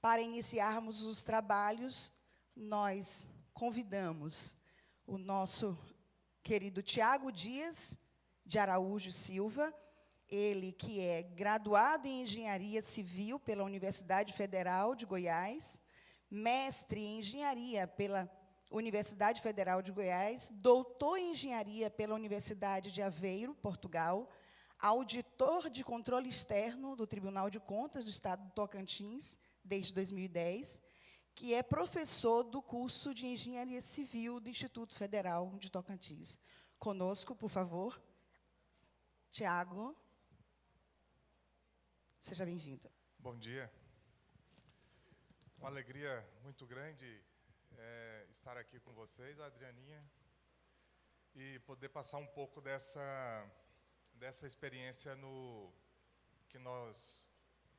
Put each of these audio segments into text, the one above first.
Para iniciarmos os trabalhos, nós convidamos o nosso querido Tiago Dias de Araújo Silva, ele que é graduado em Engenharia Civil pela Universidade Federal de Goiás, mestre em Engenharia pela Universidade Federal de Goiás, doutor em Engenharia pela Universidade de Aveiro, Portugal, auditor de controle externo do Tribunal de Contas do Estado do Tocantins, desde 2010, que é professor do curso de Engenharia Civil do Instituto Federal de Tocantins. Conosco, por favor, Tiago. Seja bem-vindo. Bom dia. Uma alegria muito grande estar aqui com vocês, Adrianinha, e poder passar um pouco dessa experiência que nós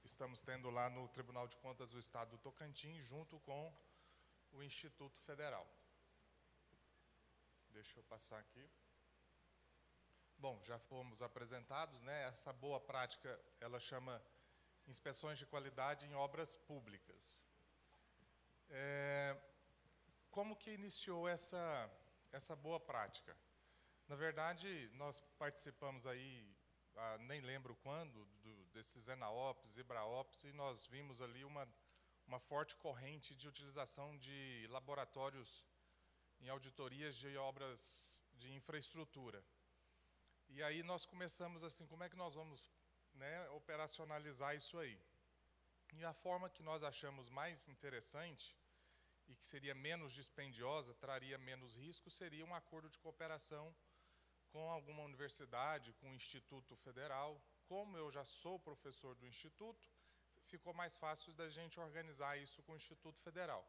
estamos tendo lá no Tribunal de Contas do Estado do Tocantins, junto com o Instituto Federal. Deixa eu passar aqui. Bom, já fomos apresentados, né? Essa boa prática, ela chama inspeções de qualidade em obras públicas. Como que iniciou essa boa prática? Na verdade, nós participamos aí, nem lembro quando, desses ENAOPS, IBRAOPS, e nós vimos ali uma forte corrente de utilização de laboratórios em auditorias de obras de infraestrutura. E aí nós começamos assim, como é que nós vamos, né, operacionalizar isso aí? E a forma que nós achamos mais interessante e que seria menos dispendiosa, traria menos risco, seria um acordo de cooperação com alguma universidade, com o Instituto Federal. Como eu já sou professor do Instituto, ficou mais fácil da gente organizar isso com o Instituto Federal.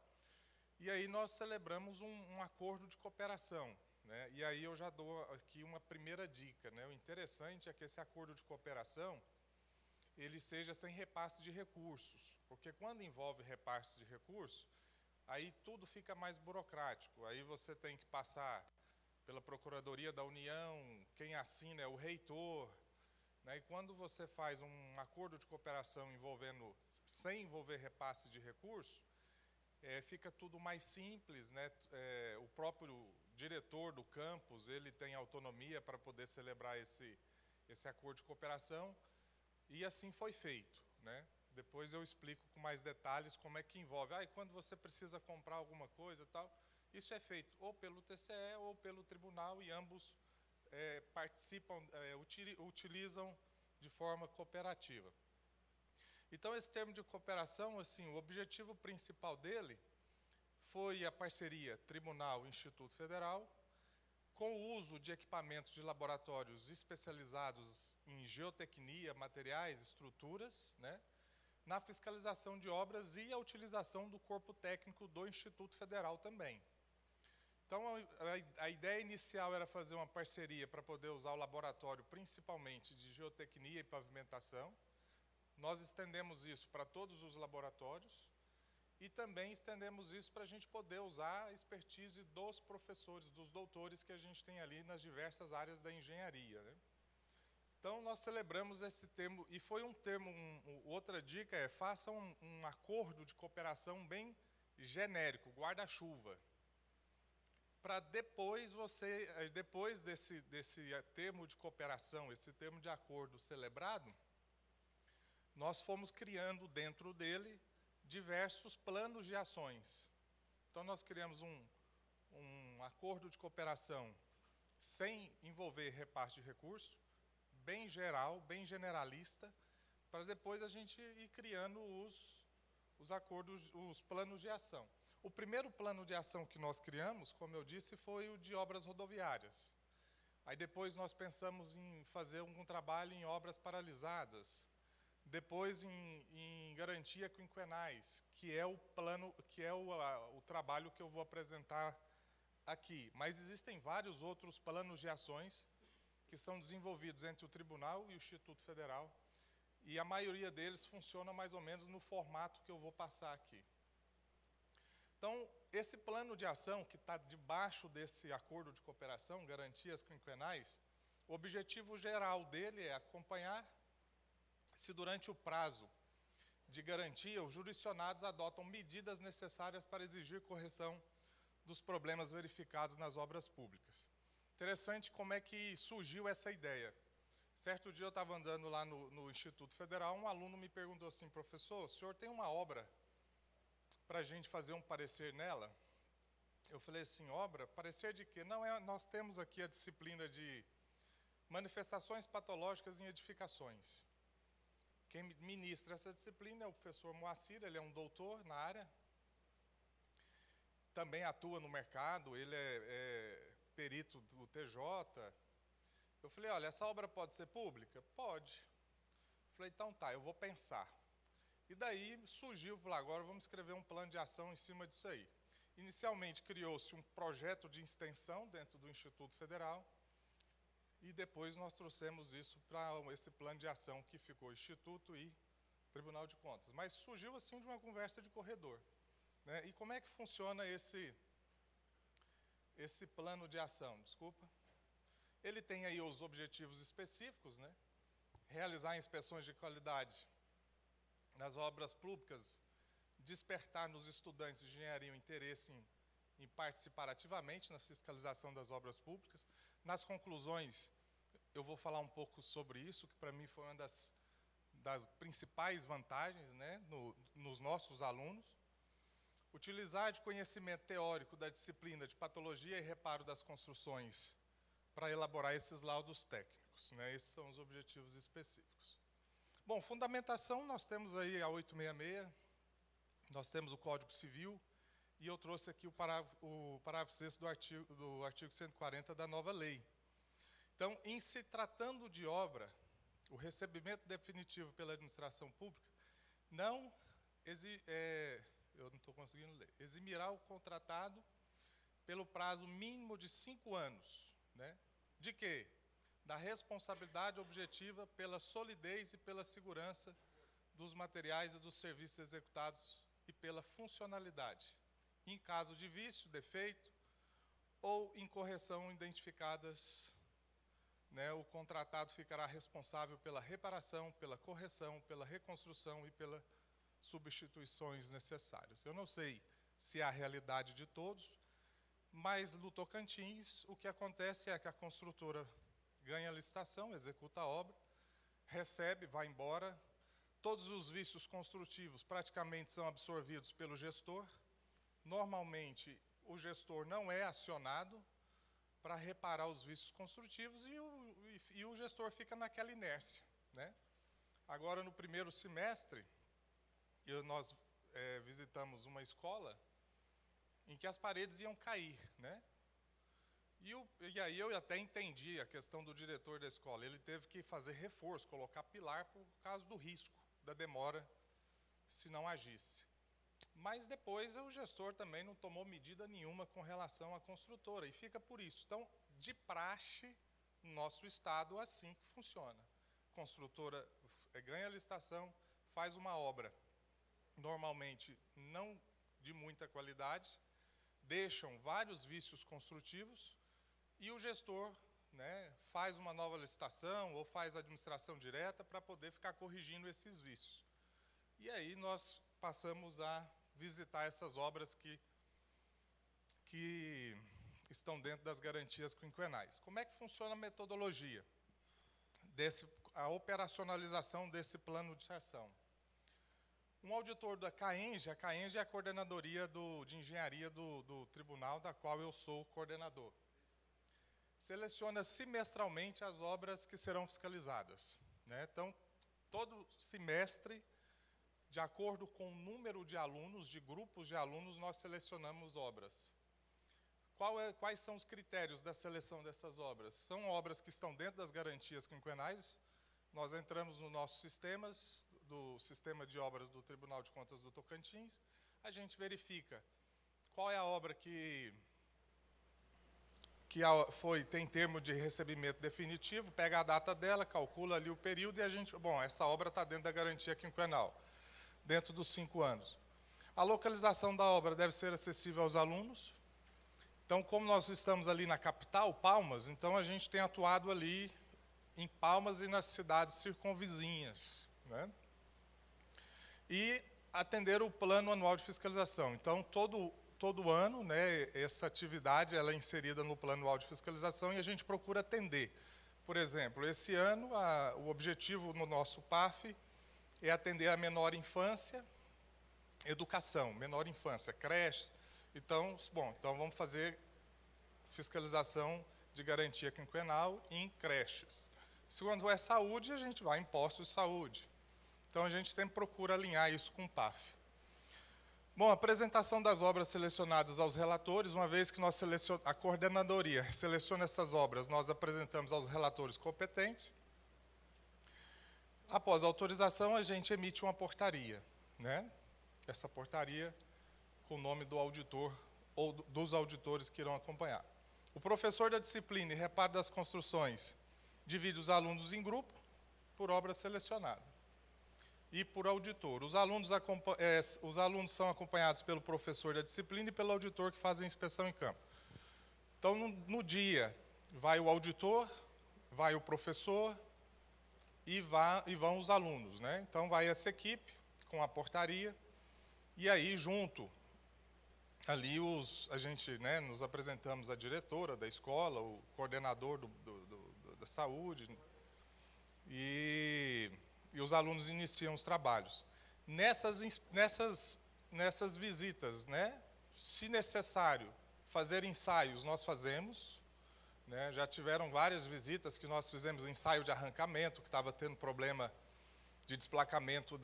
E aí nós celebramos um acordo de cooperação, né? E aí eu já dou aqui uma primeira dica, né? O interessante é que esse acordo de cooperação ele seja sem repasse de recursos, porque quando envolve repasse de recursos, aí tudo fica mais burocrático. Aí você tem que passar pela Procuradoria da União, quem assina é o reitor, né? E quando você faz um acordo de cooperação sem envolver repasse de recursos, fica tudo mais simples, né? O próprio diretor do campus ele tem autonomia para poder celebrar esse acordo de cooperação, e assim foi feito, né? Depois eu explico com mais detalhes como é que envolve. E quando você precisa comprar alguma coisa e tal, isso é feito ou pelo TCE ou pelo tribunal, e ambos participam, utilizam de forma cooperativa. Então, esse termo de cooperação, assim, o objetivo principal dele foi a parceria Tribunal-Instituto Federal, com o uso de equipamentos de laboratórios especializados em geotecnia, materiais, estruturas, né, na fiscalização de obras e a utilização do corpo técnico do Instituto Federal também. Então, a ideia inicial era fazer uma parceria para poder usar o laboratório, principalmente de geotecnia e pavimentação. Nós estendemos isso para todos os laboratórios e também estendemos isso para a gente poder usar a expertise dos professores, dos doutores que a gente tem ali nas diversas áreas da engenharia, né? Então, nós celebramos esse termo, e foi um termo, outra dica faça um acordo de cooperação bem genérico, guarda-chuva, para depois desse termo de cooperação, esse termo de acordo celebrado, nós fomos criando dentro dele diversos planos de ações. Então, nós criamos um acordo de cooperação sem envolver repasse de recursos, bem geral, bem generalista, para depois a gente ir criando os acordos, os planos de ação. O primeiro plano de ação que nós criamos, como eu disse, foi o de obras rodoviárias. Aí depois nós pensamos em fazer algum trabalho em obras paralisadas, depois em garantia quinquenais, que é o plano, que é o trabalho que eu vou apresentar aqui. Mas existem vários outros planos de ações que são desenvolvidos entre o Tribunal e o Instituto Federal, e a maioria deles funciona mais ou menos no formato que eu vou passar aqui. Então, esse plano de ação, que está debaixo desse acordo de cooperação, garantias quinquenais, o objetivo geral dele é acompanhar se durante o prazo de garantia, os jurisdicionados adotam medidas necessárias para exigir correção dos problemas verificados nas obras públicas. Interessante como é que surgiu essa ideia. Certo dia eu estava andando lá no Instituto Federal, um aluno me perguntou assim: professor, o senhor tem uma obra para a gente fazer um parecer nela? Eu falei assim: obra? Parecer de quê? Não, nós temos aqui a disciplina de manifestações patológicas em edificações. Quem ministra essa disciplina é o professor Moacir, ele é um doutor na área, também atua no mercado, ele é perito do TJ. Eu falei: olha, essa obra pode ser pública? Pode. Eu falei: então tá, eu vou pensar. E daí surgiu, falei: agora vamos escrever um plano de ação em cima disso aí. Inicialmente criou-se um projeto de extensão dentro do Instituto Federal, e depois nós trouxemos isso para esse plano de ação que ficou Instituto e Tribunal de Contas. Mas surgiu assim de uma conversa de corredor, né? E como é que funciona esse plano de ação? Desculpa. Ele tem aí os objetivos específicos, né? Realizar inspeções de qualidade nas obras públicas, despertar nos estudantes de engenharia o interesse em participar ativamente na fiscalização das obras públicas. Nas conclusões, eu vou falar um pouco sobre isso, que para mim foi uma das principais vantagens, né, nos nossos alunos. Utilizar de conhecimento teórico da disciplina de patologia e reparo das construções para elaborar esses laudos técnicos, né? Esses são os objetivos específicos. Bom, fundamentação, nós temos aí a 866, nós temos o Código Civil, e eu trouxe aqui o parágrafo 6º do artigo 140 da nova lei. Então, em se tratando de obra, o recebimento definitivo pela administração pública não eu não estou conseguindo ler, eximirá o contratado pelo prazo mínimo de 5 anos, né? De quê? Da responsabilidade objetiva pela solidez e pela segurança dos materiais e dos serviços executados e pela funcionalidade. Em caso de vício, defeito ou incorreção identificadas, né, o contratado ficará responsável pela reparação, pela correção, pela reconstrução e pelas substituições necessárias. Eu não sei se é a realidade de todos, mas no Tocantins o que acontece é que a construtora ganha a licitação, executa a obra, recebe, vai embora, todos os vícios construtivos praticamente são absorvidos pelo gestor. Normalmente, o gestor não é acionado para reparar os vícios construtivos e o gestor fica naquela inércia, né? Agora, no primeiro semestre, nós visitamos uma escola em que as paredes iam cair, né? E aí eu até entendi a questão do diretor da escola. Ele teve que fazer reforço, colocar pilar por causa do risco, da demora, se não agisse. Mas depois o gestor também não tomou medida nenhuma com relação à construtora, e fica por isso. Então, de praxe, no nosso estado, assim que funciona. A construtora ganha a licitação, faz uma obra, normalmente não de muita qualidade, deixam vários vícios construtivos, e o gestor, né, faz uma nova licitação ou faz administração direta para poder ficar corrigindo esses vícios. E aí nós passamos a visitar essas obras que estão dentro das garantias quinquenais. Como é que funciona a metodologia, a operacionalização desse plano de ação? Um auditor da CAENGE, a CAENGE é a coordenadoria de engenharia do tribunal, da qual eu sou o coordenador. Seleciona semestralmente as obras que serão fiscalizadas, né? Então, todo semestre, de acordo com o número de alunos, de grupos de alunos, nós selecionamos obras. Quais são os critérios da seleção dessas obras? São obras que estão dentro das garantias quinquenais. Nós entramos nos nossos sistemas, do sistema de obras do Tribunal de Contas do Tocantins, a gente verifica qual é a obra que tem termo de recebimento definitivo, pega a data dela, calcula ali o período e a gente, bom, essa obra está dentro da garantia quinquenal, dentro dos 5 anos. A localização da obra deve ser acessível aos alunos. Então, como nós estamos ali na capital, Palmas, então a gente tem atuado ali em Palmas e nas cidades circunvizinhas, né? e atender o plano anual de fiscalização. Então, todo ano, né, essa atividade ela é inserida no plano anual de fiscalização e a gente procura atender. Por exemplo, esse ano, o objetivo no nosso PAF é atender a menor infância, educação, menor infância, creche. Então, então vamos fazer fiscalização de garantia quinquenal em creches. Segundo é saúde, a gente vai em postos de saúde. Então, a gente sempre procura alinhar isso com o PAF. Bom, a apresentação das obras selecionadas aos relatores, uma vez que a coordenadoria seleciona essas obras, nós apresentamos aos relatores competentes. Após a autorização, a gente emite uma portaria, né? Essa portaria com o nome do auditor ou dos auditores que irão acompanhar. O professor da disciplina e reparo das construções divide os alunos em grupo por obra selecionada e por auditor. Os alunos são acompanhados pelo professor da disciplina e pelo auditor que faz a inspeção em campo. Então, no dia, vai o auditor, vai o professor e vão os alunos, né? Então, vai essa equipe com a portaria e aí, junto, ali a gente, né, nos apresentamos a diretora da escola, o coordenador da saúde, e os alunos iniciam os trabalhos. Nessas visitas, né, se necessário fazer ensaios, nós fazemos. Né, já tiveram várias visitas que nós fizemos ensaio de arrancamento, que estava tendo problema de desplacamento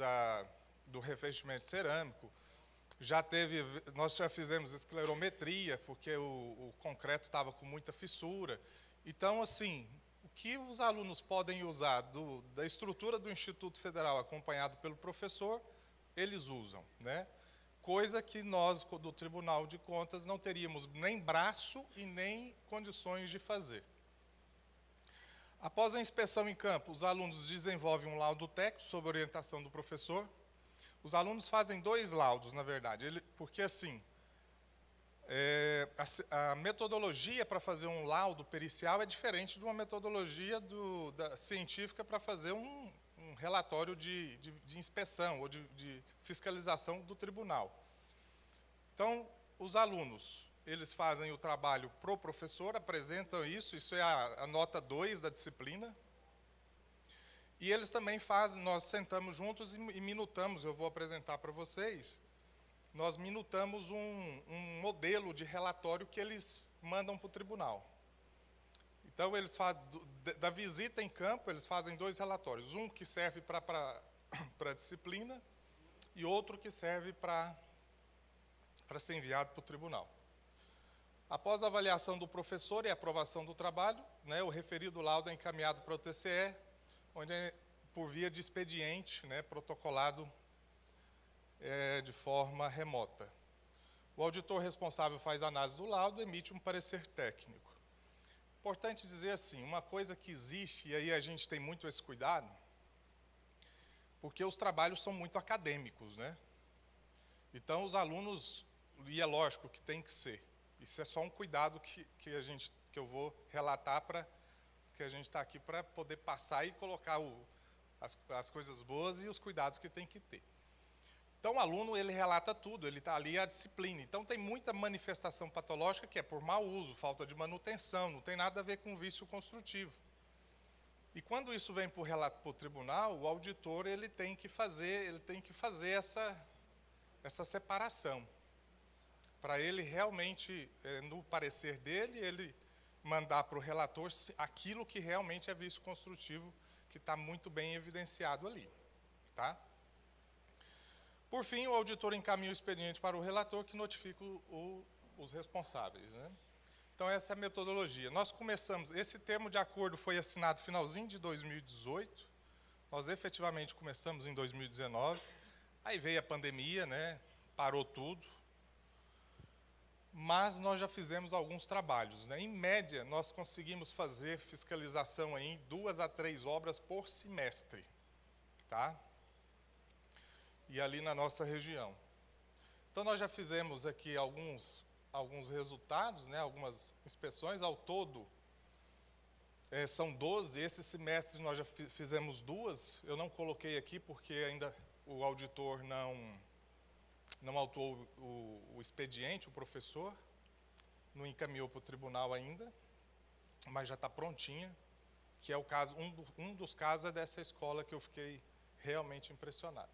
do revestimento cerâmico. Nós já fizemos esclerometria, porque o concreto estava com muita fissura. Então, assim, o que os alunos podem usar da estrutura do Instituto Federal, acompanhado pelo professor, eles usam, né? Coisa que nós, do Tribunal de Contas, não teríamos nem braço e nem condições de fazer. Após a inspeção em campo, os alunos desenvolvem um laudo técnico sob orientação do professor. Os alunos fazem 2 laudos, na verdade, porque assim, a metodologia para fazer um laudo pericial é diferente de uma metodologia científica para fazer um relatório de inspeção ou de fiscalização do tribunal. Então, os alunos, eles fazem o trabalho para o professor, apresentam isso é a nota 2 da disciplina. E eles também nós sentamos juntos e minutamos, eu vou apresentar para vocês, nós minutamos um modelo de relatório que eles mandam para o tribunal. Então, eles da visita em campo, eles fazem 2 relatórios, um que serve para a disciplina e outro que serve para ser enviado para o tribunal. Após a avaliação do professor e a aprovação do trabalho, né, o referido laudo é encaminhado para o TCE, onde é por via de expediente, né, protocolado de forma remota. O auditor responsável faz a análise do laudo e emite um parecer técnico. Importante dizer assim, uma coisa que existe, e aí a gente tem muito esse cuidado, porque os trabalhos são muito acadêmicos, né? Então, os alunos, e é lógico que tem que ser, isso é só um cuidado que eu vou relatar que a gente está aqui para poder passar e colocar as coisas boas e os cuidados que tem que ter. Então, o aluno, ele relata tudo, ele está ali a disciplina. Então, tem muita manifestação patológica que é por mau uso, falta de manutenção, não tem nada a ver com vício construtivo. E quando isso vem para o tribunal, o auditor ele tem que fazer essa separação. Para ele realmente, no parecer dele, ele mandar para o relator aquilo que realmente é vício construtivo, que está muito bem evidenciado ali. Tá? Por fim, o auditor encaminha o expediente para o relator, que notifica os responsáveis. Né? Então, essa é a metodologia. Nós começamos, esse termo de acordo foi assinado no finalzinho de 2018, nós efetivamente começamos em 2019, aí veio a pandemia, né? Parou tudo, mas nós já fizemos alguns trabalhos. Né? Em média, nós conseguimos fazer fiscalização em 2 a 3 obras por semestre. Tá? E ali na nossa região. Então, nós já fizemos aqui alguns resultados, né, algumas inspeções. Ao todo, são 12, esse semestre nós já fizemos 2, eu não coloquei aqui porque ainda o auditor não autuou o expediente, o professor, não encaminhou para o tribunal ainda, mas já está prontinha, que é o caso, um dos casos é dessa escola que eu fiquei realmente impressionado.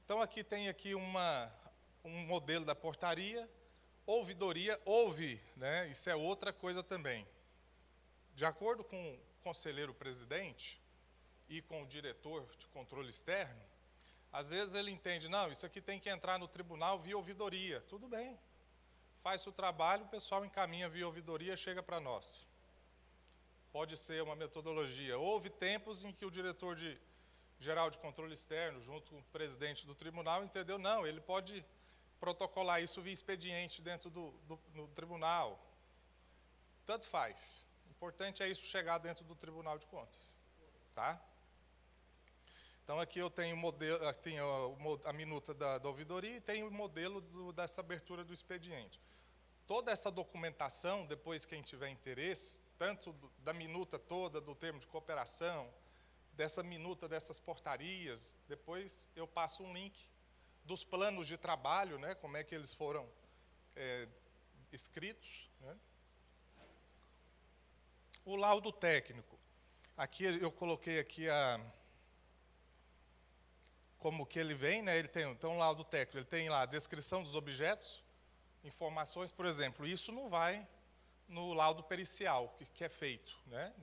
Então aqui tem aqui um modelo da portaria, ouvidoria, né, isso é outra coisa também. De acordo com o conselheiro-presidente e com o diretor de controle externo, às vezes ele entende, não, isso aqui tem que entrar no tribunal via ouvidoria. Tudo bem, faz o trabalho, o pessoal encaminha via ouvidoria, chega para nós. Pode ser uma metodologia. Houve tempos em que o diretor geral de controle externo, junto com o presidente do tribunal, entendeu, não, ele pode protocolar isso via expediente dentro do tribunal. Tanto faz. O importante é isso chegar dentro do Tribunal de Contas. Tá? Então, aqui eu tenho a minuta da ouvidoria e tenho o modelo dessa abertura do expediente. Toda essa documentação, depois quem tiver interesse, tanto da minuta toda, do termo de cooperação, dessa minuta dessas portarias, depois eu passo um link dos planos de trabalho, né, como é que eles foram escritos, né? O laudo técnico. Aqui eu coloquei aqui como que ele vem, né? Ele tem então um laudo técnico, ele tem lá a descrição dos objetos, informações, por exemplo, isso não vai no laudo pericial que é feito, né?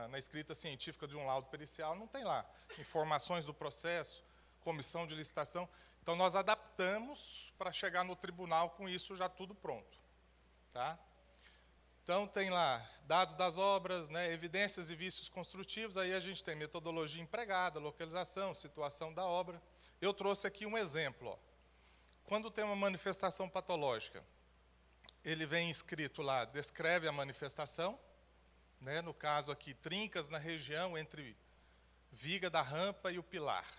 Na escrita científica de um laudo pericial não tem lá informações do processo, comissão de licitação. Então nós adaptamos para chegar no tribunal com isso já tudo pronto, tá? Então, tem lá dados das obras, né, evidências e vícios construtivos, aí a gente tem metodologia empregada, localização, situação da obra. Eu trouxe aqui um exemplo. Ó. Quando tem uma manifestação patológica, ele vem escrito lá, descreve a manifestação, né, no caso aqui, trincas na região entre viga da rampa e o pilar.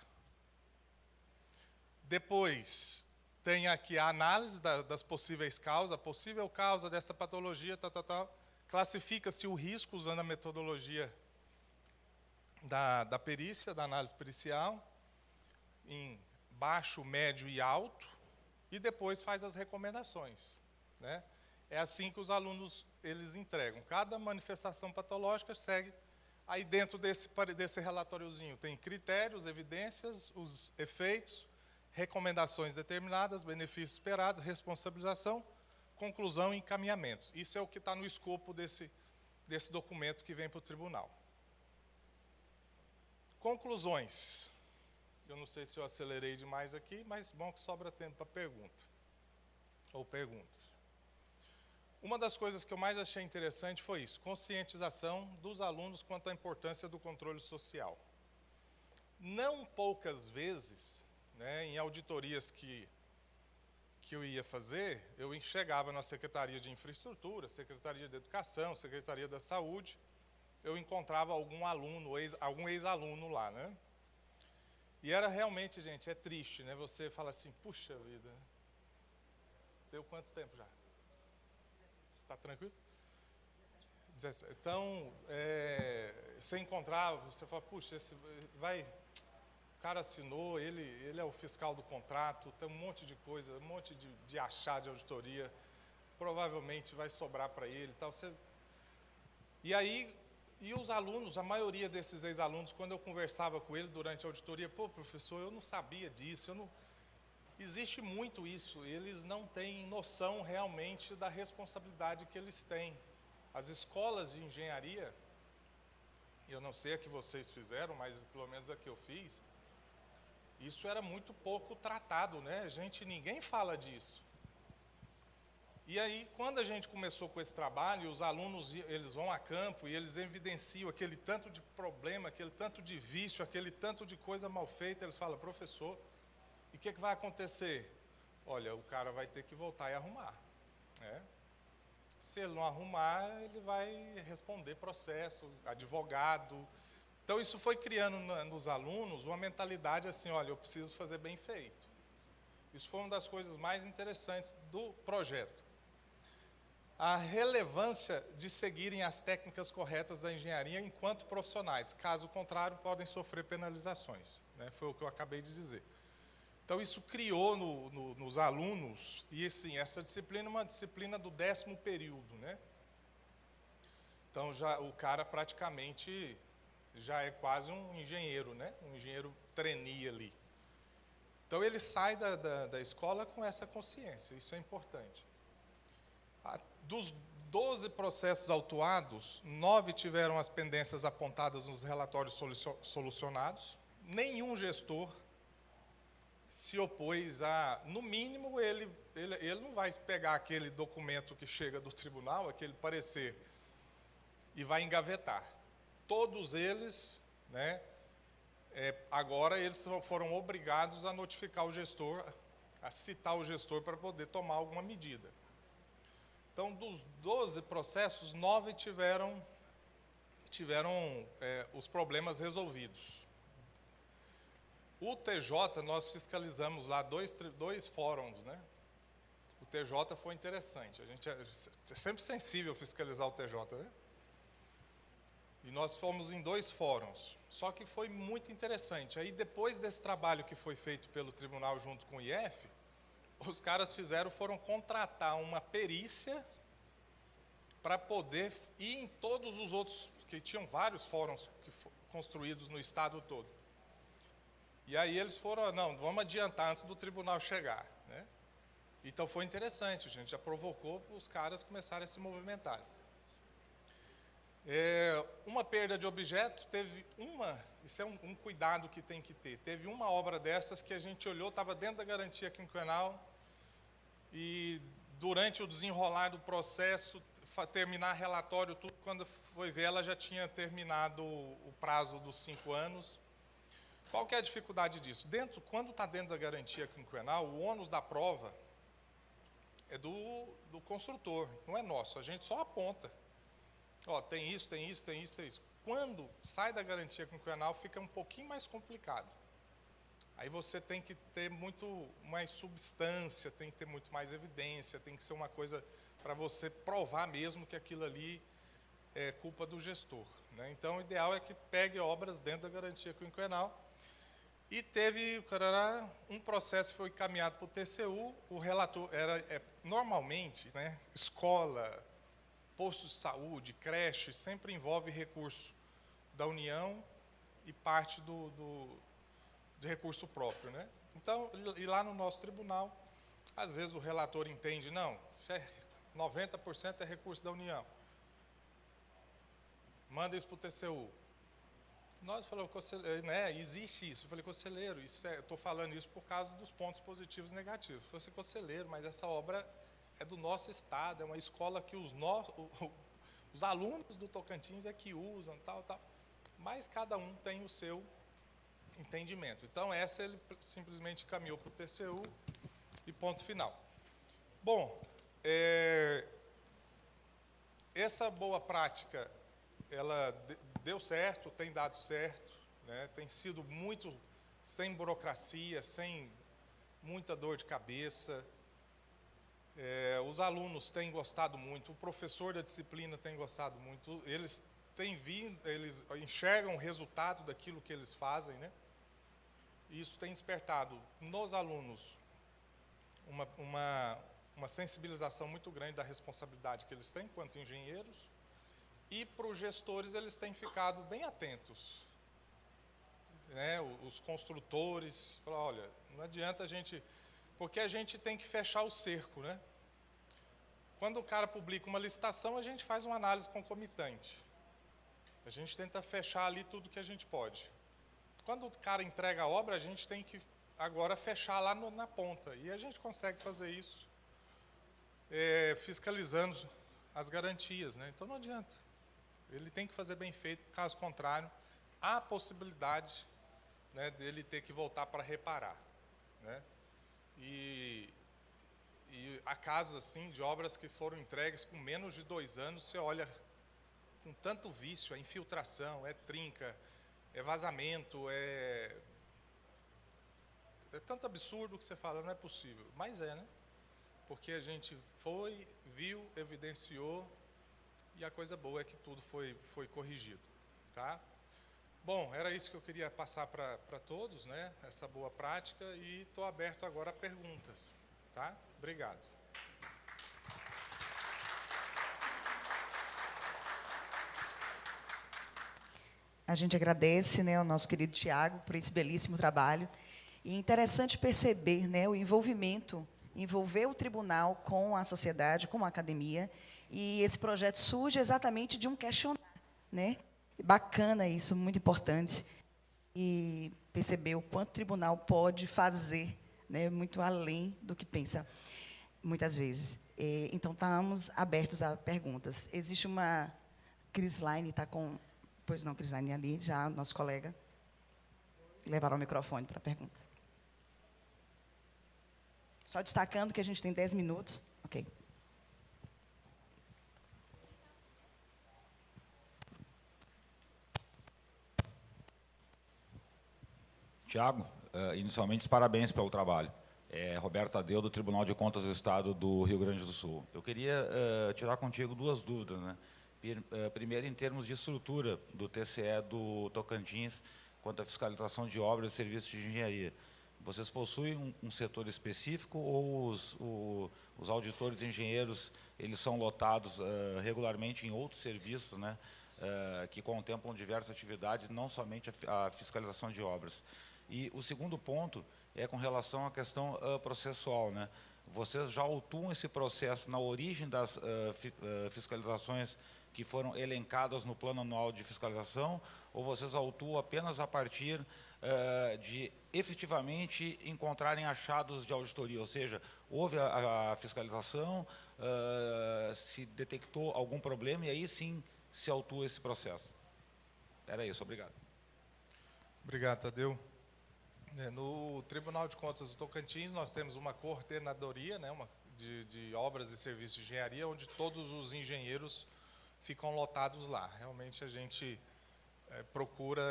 Depois, tem aqui a análise das possíveis causas, a possível causa dessa patologia, classifica-se o risco usando a metodologia da perícia, da análise pericial, em baixo, médio e alto, e depois faz as recomendações. Né? É assim que os alunos eles entregam. Cada manifestação patológica segue, aí dentro desse relatóriozinho tem critérios, evidências, os efeitos, recomendações determinadas, benefícios esperados, responsabilização, conclusão e encaminhamentos. Isso é o que está no escopo desse documento que vem para o tribunal. Conclusões. Eu não sei se eu acelerei demais aqui, mas bom que sobra tempo para pergunta. Ou perguntas. Uma das coisas que eu mais achei interessante foi isso, conscientização dos alunos quanto à importância do controle social. Não poucas vezes, né, em auditorias que eu ia fazer, eu chegava na Secretaria de Infraestrutura, Secretaria de Educação, Secretaria da Saúde, eu encontrava algum aluno, algum ex-aluno lá, né? E era realmente, gente, é triste, né? Você fala assim, puxa vida, deu quanto tempo já? Está tranquilo? 17. Então, você encontrava, você fala, puxa, o cara assinou, ele é o fiscal do contrato, tem um monte de coisa, um monte de achado de auditoria, provavelmente vai sobrar para ele. Tal. E os alunos, a maioria desses ex-alunos, quando eu conversava com ele durante a auditoria, pô, professor, eu não sabia disso, existe muito isso, eles não têm noção realmente da responsabilidade que eles têm. As escolas de engenharia, eu não sei a que vocês fizeram, mas pelo menos a que eu fiz, isso era muito pouco tratado, né? Ninguém fala disso. E aí, quando a gente começou com esse trabalho, os alunos eles vão a campo e eles evidenciam aquele tanto de problema, aquele tanto de vício, aquele tanto de coisa mal feita, eles falam, professor, e o que vai acontecer? Olha, o cara vai ter que voltar e arrumar. Né? Se ele não arrumar, ele vai responder processo, advogado. Então, isso foi criando nos alunos uma mentalidade assim, olha, eu preciso fazer bem feito. Isso foi uma das coisas mais interessantes do projeto. a relevância de seguirem as técnicas corretas da engenharia enquanto profissionais. Caso contrário, podem sofrer penalizações, né? Foi o que eu acabei de dizer. Então, isso criou nos alunos, e assim, essa disciplina é uma disciplina do 10º período, né? Então, já, o cara praticamente já é quase um engenheiro, né? Um engenheiro trainee ali. Então, ele sai da escola com essa consciência, isso é importante. Dos 12 processos autuados, 9 tiveram as pendências apontadas nos relatórios solucionados. Nenhum gestor se opôs a, no mínimo, ele não vai pegar aquele documento que chega do tribunal, aquele parecer, e vai engavetar. Todos eles, né, agora eles foram obrigados a notificar o gestor, a citar o gestor para poder tomar alguma medida. Então, dos 12 processos, 9 tiveram os problemas resolvidos. O TJ, nós fiscalizamos lá dois fóruns, né? O TJ foi interessante, a gente é sempre sensível fiscalizar o TJ, né? E nós fomos em 2 fóruns, só que foi muito interessante. Aí, depois desse trabalho que foi feito pelo tribunal junto com o IF, os caras foram contratar uma perícia para poder ir em todos os outros, que tinham vários fóruns construídos no estado todo. E aí eles foram, não, vamos adiantar antes do tribunal chegar, né? Então foi interessante, a gente já provocou os caras começarem a se movimentar. Uma perda de objeto, isso é um cuidado que tem que ter. Teve uma obra dessas que a gente olhou, estava dentro da garantia quinquenal, e durante o desenrolar do processo, terminar relatório, tudo, quando foi ver, ela já tinha terminado o prazo dos 5 anos. Qual que é a dificuldade disso? Quando está dentro da garantia quinquenal, o ônus da prova é do construtor, não é nosso, a gente só aponta. Ó, tem isso, tem isso, tem isso, tem isso. Quando sai da garantia quinquenal, fica um pouquinho mais complicado. Aí você tem que ter muito mais substância, tem que ter muito mais evidência, tem que ser uma coisa para você provar mesmo que aquilo ali é culpa do gestor, né? Então, o ideal é que pegue obras dentro da garantia quinquenal. E teve um processo que foi encaminhado para o TCU, o relator normalmente, né, escola, posto de saúde, creche, sempre envolve recurso da União e parte de recurso próprio, né? Então, e lá no nosso tribunal, às vezes o relator entende, não, isso 90% é recurso da União. Manda isso para o TCU. Nós falamos, né, existe isso. Eu falei, conselheiro, estou falando isso por causa dos pontos positivos e negativos. Eu falei, conselheiro, mas essa obra é do nosso estado, é uma escola que os alunos do Tocantins é que usam, tal. Mas cada um tem o seu entendimento. Então, essa ele simplesmente caminhou para o TCU e ponto final. Bom, essa boa prática, ela deu certo, tem dado certo, né? Tem sido muito sem burocracia, sem muita dor de cabeça. Os alunos têm gostado muito, o professor da disciplina tem gostado muito, eles eles enxergam o resultado daquilo que eles fazem, né? E isso tem despertado nos alunos uma sensibilização muito grande da responsabilidade que eles têm enquanto engenheiros. E para os gestores, eles têm ficado bem atentos, né? Os construtores, falam, olha, não adianta a gente... Porque a gente tem que fechar o cerco, né? Quando o cara publica uma licitação, a gente faz uma análise concomitante. A gente tenta fechar ali tudo que a gente pode. Quando o cara entrega a obra, a gente tem que agora fechar lá na ponta. E a gente consegue fazer isso fiscalizando as garantias, né? Então não adianta. Ele tem que fazer bem feito, caso contrário, há a possibilidade, né, dele ter que voltar para reparar, né? E há casos assim de obras que foram entregues com menos de 2 anos, você olha com tanto vício, é infiltração, é trinca, é vazamento, é tanto absurdo que você fala, não é possível, mas né? porque a gente foi, viu, evidenciou, e a coisa boa é que tudo foi corrigido, tá? Bom, era isso que eu queria passar para todos, né? Essa boa prática, e estou aberto agora a perguntas, tá? Obrigado. A gente agradece, né, ao nosso querido Tiago por esse belíssimo trabalho. E é interessante perceber, né, o envolver o tribunal com a sociedade, com a academia. E esse projeto surge exatamente de um questionário, né? Bacana isso, muito importante. E perceber o quanto o tribunal pode fazer, né, muito além do que pensa, muitas vezes. Então, estamos abertos a perguntas. Existe uma... Crislaine está com... Pois não, Crislaine, ali, já nosso colega levará o microfone para a pergunta. Só destacando que a gente tem 10 minutos. Ok. Tiago, inicialmente, parabéns pelo trabalho. Roberto Tadeu, do Tribunal de Contas do Estado do Rio Grande do Sul. Eu queria tirar contigo duas dúvidas, né? Primeiro, em termos de estrutura do TCE do Tocantins, quanto à fiscalização de obras e serviços de engenharia. Vocês possuem um setor específico ou os auditores e engenheiros eles são lotados regularmente em outros serviços, né, que contemplam diversas atividades, não somente a fiscalização de obras? E o segundo ponto é com relação à questão processual, né? Vocês já autuam esse processo na origem das fiscalizações que foram elencadas no plano anual de fiscalização, ou vocês autuam apenas a partir de efetivamente encontrarem achados de auditoria, ou seja, houve a fiscalização, se detectou algum problema e aí sim se autua esse processo? Era isso, obrigado. Obrigado, Tadeu. No Tribunal de Contas do Tocantins, nós temos uma coordenadoria, né, de obras e serviços de engenharia, onde todos os engenheiros ficam lotados lá. Realmente a gente procura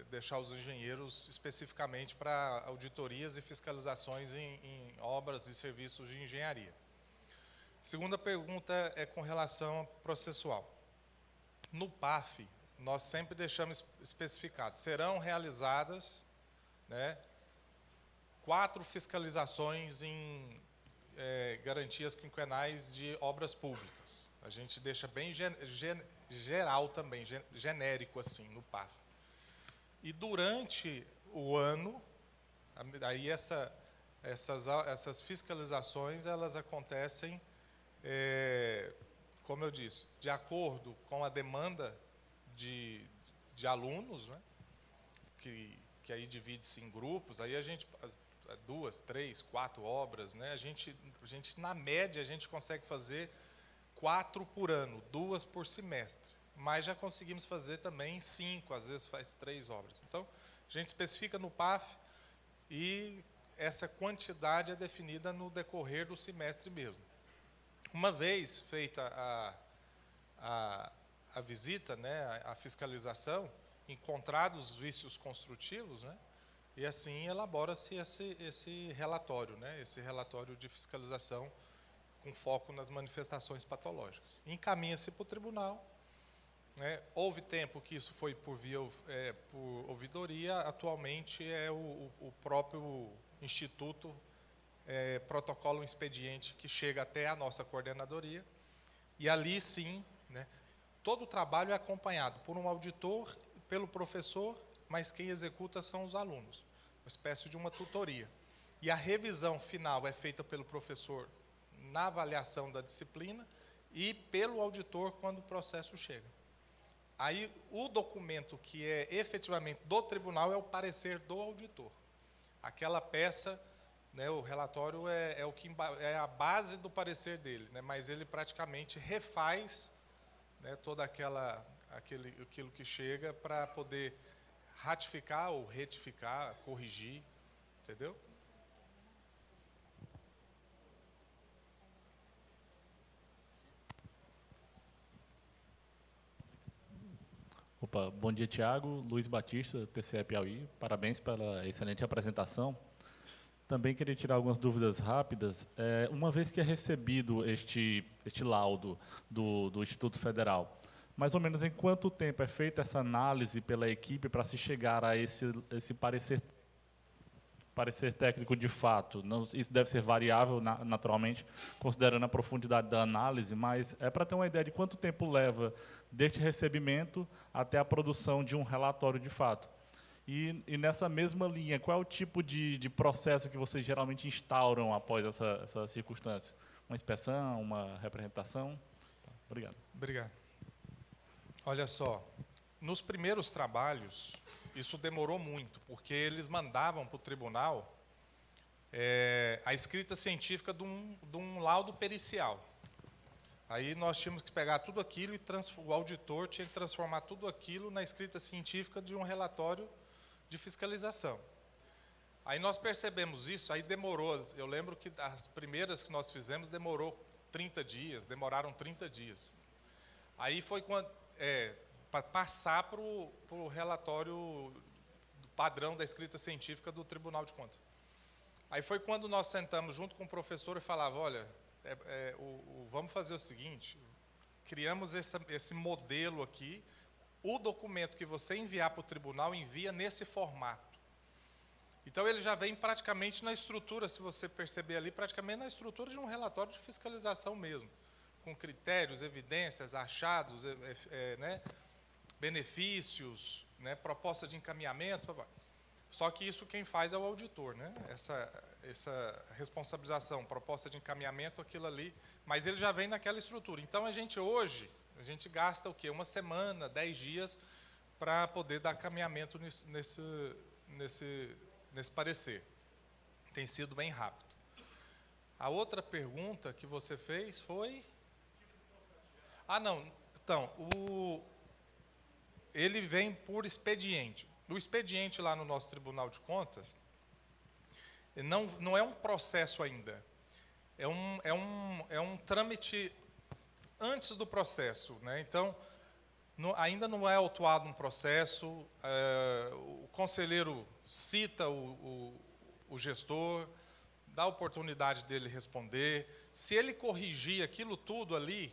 deixar os engenheiros especificamente para auditorias e fiscalizações em obras e serviços de engenharia. Segunda pergunta é com relação ao processual. No PAF, nós sempre deixamos especificado, serão realizadas, né, 4 fiscalizações em garantias quinquenais de obras públicas. A gente deixa bem geral também, genérico assim, no PAF. E durante o ano, aí essas fiscalizações, elas acontecem, como eu disse, de acordo com a demanda de alunos, né, que aí divide-se em grupos, aí a gente... 2, 3, 4 obras, né? A gente, na média, a gente consegue fazer 4 por ano, 2 por semestre. Mas já conseguimos fazer também 5, às vezes faz 3 obras. Então, a gente especifica no PAF e essa quantidade é definida no decorrer do semestre mesmo. Uma vez feita a visita, né, a fiscalização, encontrados os vícios construtivos, né, e assim elabora-se esse relatório, né, esse relatório de fiscalização com foco nas manifestações patológicas. Encaminha-se para o tribunal. Né, houve tempo que isso foi por ouvidoria, atualmente é o próprio Instituto protocola um expediente que chega até a nossa coordenadoria, e ali sim, né, todo o trabalho é acompanhado por um auditor, pelo professor, mas quem executa são os alunos, uma espécie de uma tutoria. E a revisão final é feita pelo professor na avaliação da disciplina e pelo auditor quando o processo chega. Aí o documento que é efetivamente do tribunal é o parecer do auditor. Aquela peça, né, o relatório é o que é a base do parecer dele, né, mas ele praticamente refaz, né, toda aquilo que chega para poder ratificar ou retificar, corrigir, entendeu? Opa, bom dia, Tiago. Luiz Batista, TCE Piauí. Parabéns pela excelente apresentação. Também queria tirar algumas dúvidas rápidas. Uma vez que é recebido este laudo do Instituto Federal, mais ou menos em quanto tempo é feita essa análise pela equipe para se chegar a esse parecer técnico de fato? Não, isso deve ser variável, naturalmente, considerando a profundidade da análise, mas é para ter uma ideia de quanto tempo leva deste recebimento até a produção de um relatório de fato. E nessa mesma linha, qual é o tipo de processo que vocês geralmente instauram após essa circunstância? Uma inspeção, uma representação? Tá, obrigado. Obrigado. Olha só, nos primeiros trabalhos, isso demorou muito, porque eles mandavam para o tribunal a escrita científica de um laudo pericial. Aí nós tínhamos que pegar tudo aquilo e o auditor tinha que transformar tudo aquilo na escrita científica de um relatório de fiscalização. Aí nós percebemos isso, aí demorou, eu lembro que as primeiras que nós fizemos demoraram 30 dias. Aí foi quando, para passar para o relatório padrão da escrita científica do Tribunal de Contas. Aí foi quando nós sentamos junto com o professor e falava, olha, vamos fazer o seguinte, criamos esse modelo aqui, o documento que você enviar para o tribunal, envia nesse formato. Então, ele já vem praticamente na estrutura, se você perceber ali, praticamente na estrutura de um relatório de fiscalização mesmo, com critérios, evidências, achados, né, benefícios, né, proposta de encaminhamento. Só que isso quem faz é o auditor, né? Essa responsabilização, proposta de encaminhamento, aquilo ali, mas ele já vem naquela estrutura. Então, a gente gasta o quê? Uma semana, 10 dias, para poder dar caminhamento nesse parecer. Tem sido bem rápido. A outra pergunta que você fez foi... não. Então, ele vem por expediente. O expediente lá no nosso Tribunal de Contas não é um processo ainda. É um trâmite antes do processo, né? Então, ainda não é autuado um processo, o conselheiro cita o gestor, dá a oportunidade dele responder. Se ele corrigir aquilo tudo ali,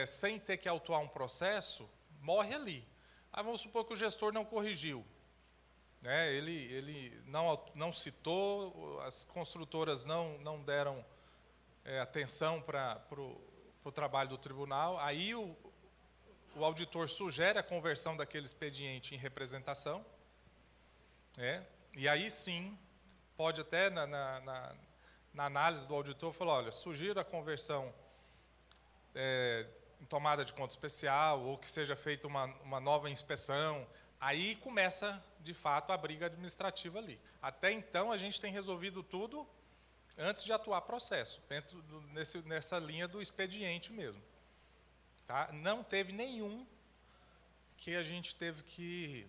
sem ter que autuar um processo, morre ali. Aí vamos supor que o gestor não corrigiu, né? Ele não citou, as construtoras não deram atenção para o trabalho do tribunal, aí o auditor sugere a conversão daquele expediente em representação, e aí sim, pode até, na análise do auditor, falar, olha, sugiro a conversão em tomada de conta especial, ou que seja feita uma nova inspeção, aí começa, de fato, a briga administrativa ali. Até então, a gente tem resolvido tudo antes de atuar processo, nessa linha do expediente mesmo. Tá? Não teve nenhum que a gente teve que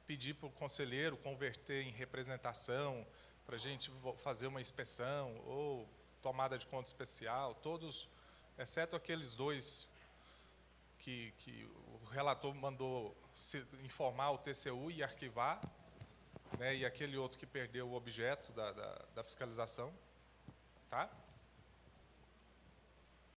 pedir para o conselheiro converter em representação, para a gente fazer uma inspeção, ou tomada de conta especial, todos, exceto aqueles dois que o relator mandou informar o TCU e arquivar, né, e aquele outro que perdeu o objeto da fiscalização. Tá?